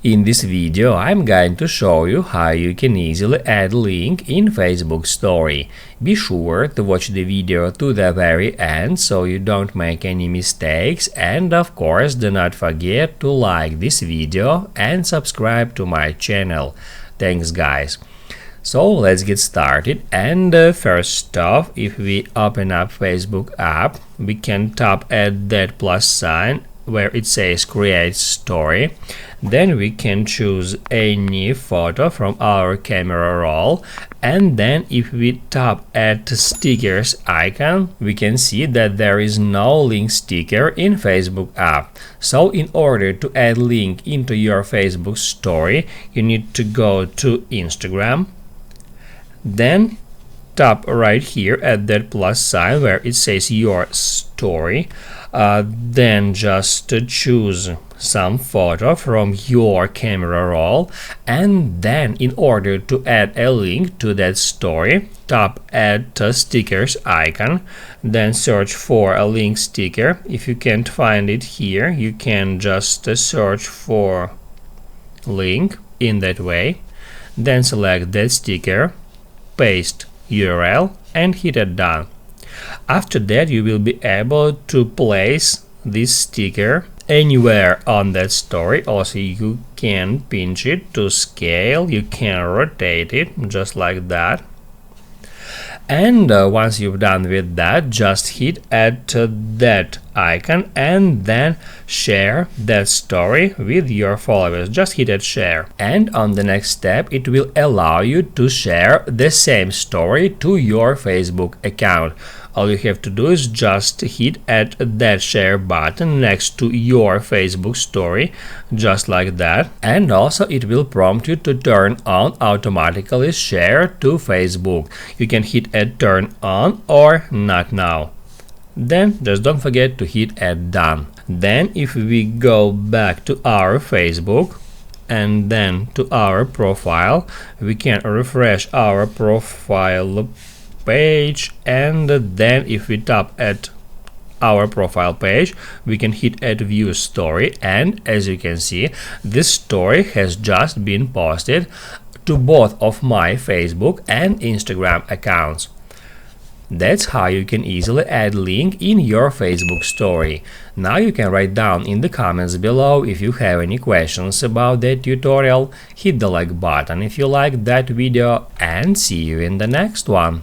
In this video, I'm going to show you how you can easily add link in Facebook Story. Be sure to watch the video to the very end so you don't make any mistakes, and of course do not forget to like this video and subscribe to my channel. Thanks guys. So let's get started, and first off, if we open up Facebook app, we can tap at that plus sign where it says create story. Then we can choose any photo from our camera roll, and then if we tap at stickers icon, we can see that there is no link sticker in Facebook app. So in order to add link into your Facebook story, you need to go to Instagram, then tap right here at that plus sign where it says your story, then just choose some photo from your camera roll, and then in order to add a link to that story, tap add stickers icon, then search for a link sticker. If you can't find it here, you can just search for link in that way, then select that sticker, paste URL and hit it done. After that, you will be able to place this sticker anywhere on that story. Also, you can pinch it to scale, you can rotate it just like that. And once you've done with that, just hit at that icon and then share that story with your followers. Just hit at share, and on the next step it will allow you to share the same story to your Facebook account. All you have to do is just hit at that share button next to your Facebook story, just like that, and also it will prompt you to turn on automatically share to Facebook. You can hit at turn on or not now. Then just don't forget to hit at done. Then if we go back to our Facebook and then to our profile, we can refresh our profile page, and then if we tap at our profile page, we can hit at view story, and as you can see, this story has just been posted to both of my Facebook and Instagram accounts. That's how you can easily add link in your Facebook story. Now you can write down in the comments below if you have any questions about that tutorial. Hit the like button if you liked that video, and see you in the next one.